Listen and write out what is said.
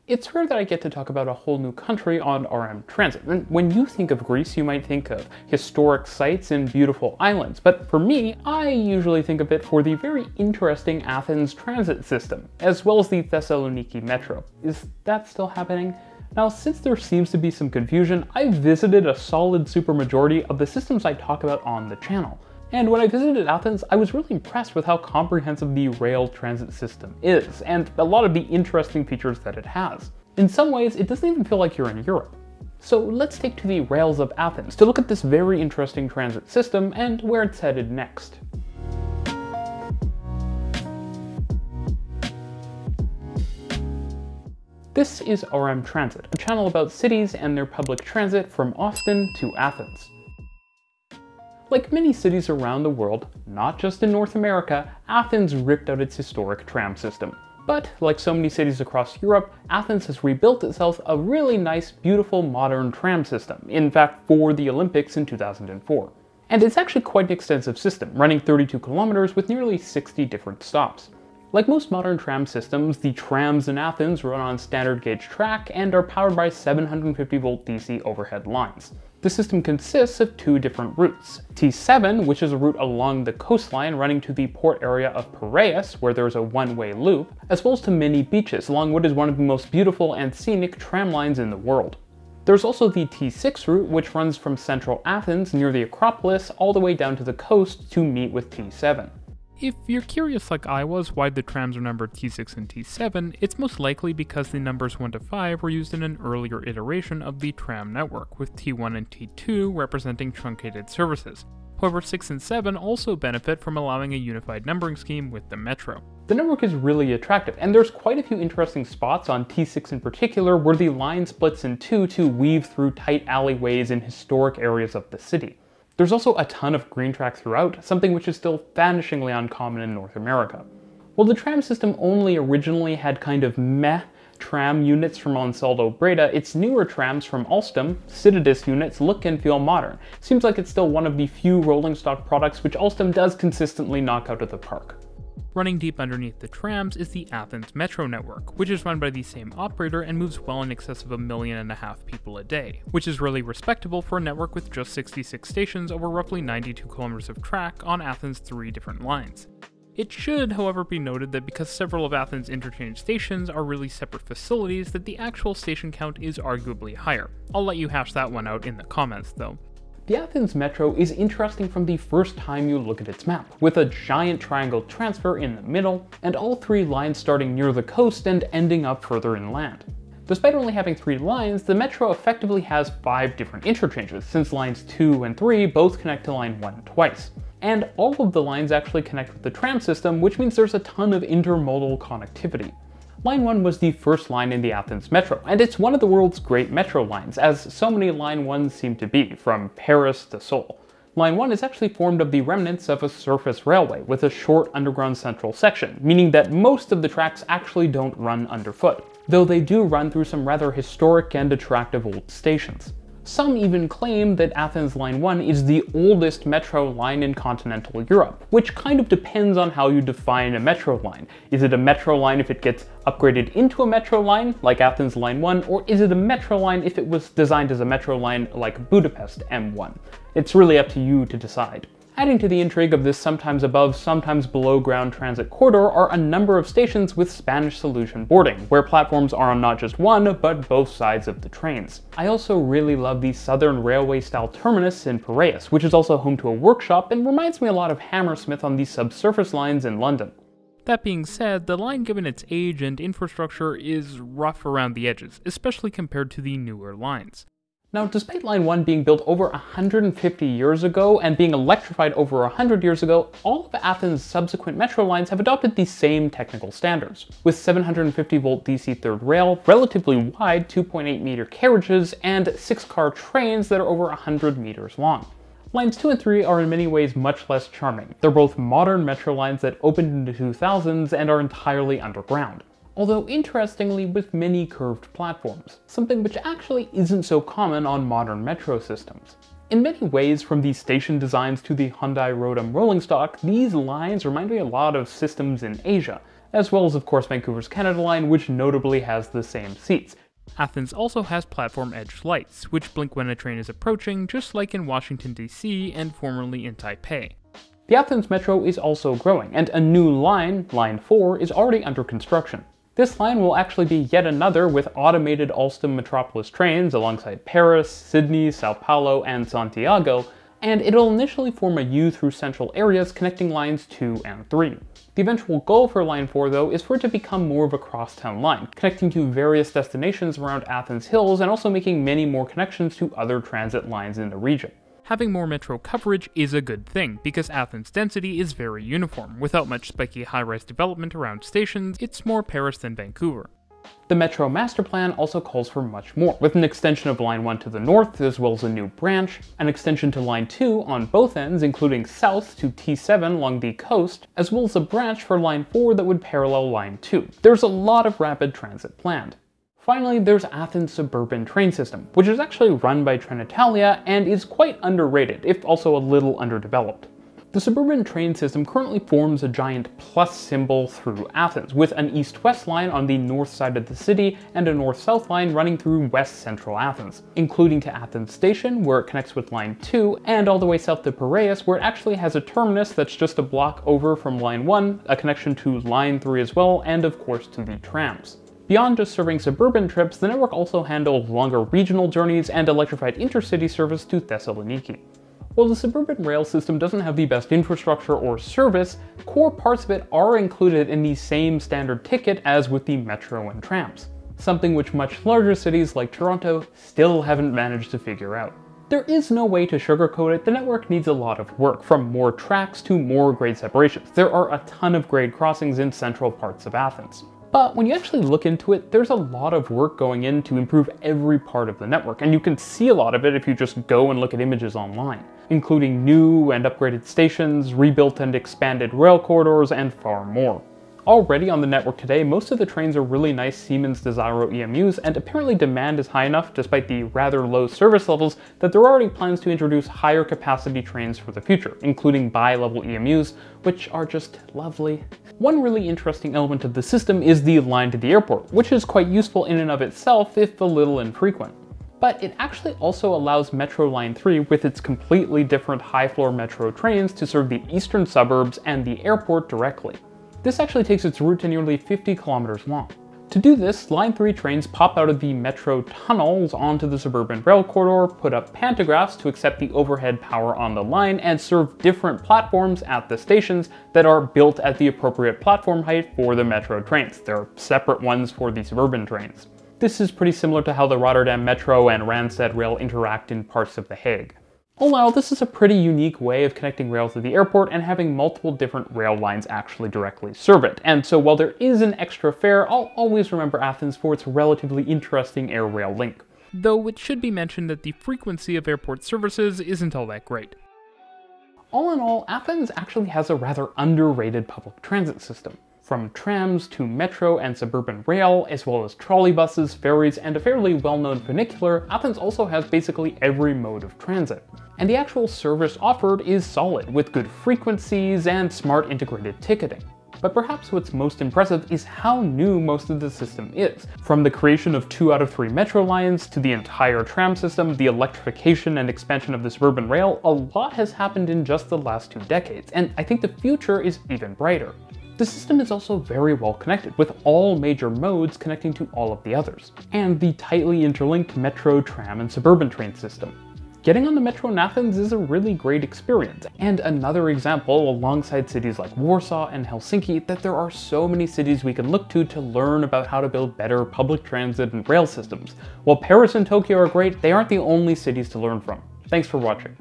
It's rare that I get to talk about a whole new country on RM Transit, and when you think of Greece, you might think of historic sites and beautiful islands, but for me, I usually think of it for the very interesting Athens transit system, as well as the Thessaloniki Metro. Is that still happening? Now, since there seems to be some confusion, I visited a solid supermajority of the systems I talk about on the channel. And when I visited Athens, I was really impressed with how comprehensive the rail transit system is, and a lot of the interesting features that it has. In some ways, it doesn't even feel like you're in Europe. So let's take to the rails of Athens to look at this very interesting transit system and where it's headed next. This is RM Transit, a channel about cities and their public transit from Austin to Athens. Like many cities around the world, not just in North America, Athens ripped out its historic tram system. But, like so many cities across Europe, Athens has rebuilt itself a really nice, beautiful, modern tram system, in fact for the Olympics in 2004. And it's actually quite an extensive system, running 32 kilometers with nearly 60 different stops. Like most modern tram systems, the trams in Athens run on standard gauge track and are powered by 750 volt DC overhead lines. The system consists of two different routes. T7, which is a route along the coastline running to the port area of Piraeus, where there's a one-way loop, as well as to many beaches along what is one of the most beautiful and scenic tram lines in the world. There's also the T6 route, which runs from central Athens near the Acropolis all the way down to the coast to meet with T7. If you're curious like I was why the trams are numbered T6 and T7, it's most likely because the numbers 1 to 5 were used in an earlier iteration of the tram network, with T1 and T2 representing truncated services. However, 6 and 7 also benefit from allowing a unified numbering scheme with the metro. The network is really attractive, and there's quite a few interesting spots on T6 in particular where the line splits in two to weave through tight alleyways in historic areas of the city. There's also a ton of green track throughout, something which is still vanishingly uncommon in North America. While the tram system only originally had kind of meh tram units from Ansaldo Breda, its newer trams from Alstom, Citadis units, look and feel modern. Seems like it's still one of the few rolling stock products which Alstom does consistently knock out of the park. Running deep underneath the trams is the Athens Metro network, which is run by the same operator and moves well in excess of 1.5 million people a day, which is really respectable for a network with just 66 stations over roughly 92 kilometers of track on Athens' 3 different lines. It should, however, be noted that because several of Athens' interchange stations are really separate facilities, that the actual station count is arguably higher. I'll let you hash that one out in the comments though. The Athens Metro is interesting from the first time you look at its map, with a giant triangle transfer in the middle, and all 3 lines starting near the coast and ending up further inland. Despite only having 3 lines, the Metro effectively has 5 different interchanges, since lines 2 and 3 both connect to line 1 twice. And all of the lines actually connect with the tram system, which means there's a ton of intermodal connectivity. Line 1 was the first line in the Athens Metro, and it's one of the world's great metro lines, as so many Line 1s seem to be, from Paris to Seoul. Line 1 is actually formed of the remnants of a surface railway with a short underground central section, meaning that most of the tracks actually don't run underfoot, though they do run through some rather historic and attractive old stations. Some even claim that Athens Line 1 is the oldest metro line in continental Europe, which kind of depends on how you define a metro line. Is it a metro line if it gets upgraded into a metro line, like Athens Line 1, or is it a metro line if it was designed as a metro line like Budapest M1? It's really up to you to decide. Adding to the intrigue of this sometimes above, sometimes below ground transit corridor are a number of stations with Spanish solution boarding, where platforms are on not just one, but both sides of the trains. I also really love the Southern Railway style terminus in Piraeus, which is also home to a workshop and reminds me a lot of Hammersmith on the subsurface lines in London. That being said, the line given its age and infrastructure is rough around the edges, especially compared to the newer lines. Now, despite Line 1 being built over 150 years ago and being electrified over 100 years ago, all of Athens' subsequent metro lines have adopted the same technical standards, with 750 volt DC third rail, relatively wide 2.8 meter carriages, and 6-car trains that are over 100 meters long. Lines 2 and 3 are in many ways much less charming. They're both modern metro lines that opened in the 2000s and are entirely underground, although interestingly with many curved platforms, something which actually isn't so common on modern metro systems. In many ways, from the station designs to the Hyundai Rotem rolling stock, these lines remind me a lot of systems in Asia, as well as of course Vancouver's Canada Line, which notably has the same seats. Athens also has platform edge lights, which blink when a train is approaching, just like in Washington DC and formerly in Taipei. The Athens Metro is also growing, and a new line, Line 4, is already under construction. This line will actually be yet another with automated Alstom Metropolis trains alongside Paris, Sydney, Sao Paulo, and Santiago, and it'll initially form a U through central areas connecting lines 2 and 3. The eventual goal for Line 4, though, is for it to become more of a crosstown line, connecting to various destinations around Athens Hills and also making many more connections to other transit lines in the region. Having more metro coverage is a good thing, because Athens' density is very uniform. Without much spiky high-rise development around stations, it's more Paris than Vancouver. The Metro Master Plan also calls for much more, with an extension of Line 1 to the north, as well as a new branch, an extension to Line 2 on both ends, including south to T7 along the coast, as well as a branch for Line 4 that would parallel Line 2. There's a lot of rapid transit planned. Finally, there's Athens' suburban train system, which is actually run by Trenitalia and is quite underrated, if also a little underdeveloped. The suburban train system currently forms a giant plus symbol through Athens, with an east-west line on the north side of the city and a north-south line running through west-central Athens, including to Athens Station, where it connects with Line 2, and all the way south to Piraeus, where it actually has a terminus that's just a block over from Line 1, a connection to Line 3 as well, and of course to the trams. Beyond just serving suburban trips, the network also handles longer regional journeys and electrified intercity service to Thessaloniki. While the suburban rail system doesn't have the best infrastructure or service, core parts of it are included in the same standard ticket as with the metro and trams, something which much larger cities like Toronto still haven't managed to figure out. There is no way to sugarcoat it, the network needs a lot of work, from more tracks to more grade separations. There are a ton of grade crossings in central parts of Athens. But when you actually look into it, there's a lot of work going in to improve every part of the network, and you can see a lot of it if you just go and look at images online, including new and upgraded stations, rebuilt and expanded rail corridors, and far more. Already on the network today, most of the trains are really nice Siemens Desiro EMUs, and apparently demand is high enough, despite the rather low service levels, that there are already plans to introduce higher capacity trains for the future, including bi-level EMUs, which are just lovely. One really interesting element of the system is the line to the airport, which is quite useful in and of itself, if a little infrequent. But it actually also allows Metro Line 3 with its completely different high-floor metro trains to serve the eastern suburbs and the airport directly. This actually takes its route to nearly 50 kilometers long. To do this, Line 3 trains pop out of the metro tunnels onto the suburban rail corridor, put up pantographs to accept the overhead power on the line, and serve different platforms at the stations that are built at the appropriate platform height for the metro trains. There are separate ones for the suburban trains. This is pretty similar to how the Rotterdam Metro and Randstad Rail interact in parts of The Hague. All in all, this is a pretty unique way of connecting rail to the airport and having multiple different rail lines actually directly serve it. And so while there is an extra fare, I'll always remember Athens for its relatively interesting air-rail link. Though it should be mentioned that the frequency of airport services isn't all that great. All in all, Athens actually has a rather underrated public transit system. From trams to metro and suburban rail, as well as trolley buses, ferries, and a fairly well-known funicular, Athens also has basically every mode of transit. And the actual service offered is solid, with good frequencies and smart integrated ticketing. But perhaps what's most impressive is how new most of the system is. From the creation of 2 out of 3 metro lines, to the entire tram system, the electrification and expansion of the suburban rail, a lot has happened in just the last 2 decades, and I think the future is even brighter. The system is also very well connected, with all major modes connecting to all of the others, and the tightly interlinked metro, tram, and suburban train system. Getting on the metro in Athens is a really great experience, and another example, alongside cities like Warsaw and Helsinki, that there are so many cities we can look to learn about how to build better public transit and rail systems. While Paris and Tokyo are great, they aren't the only cities to learn from. Thanks for watching.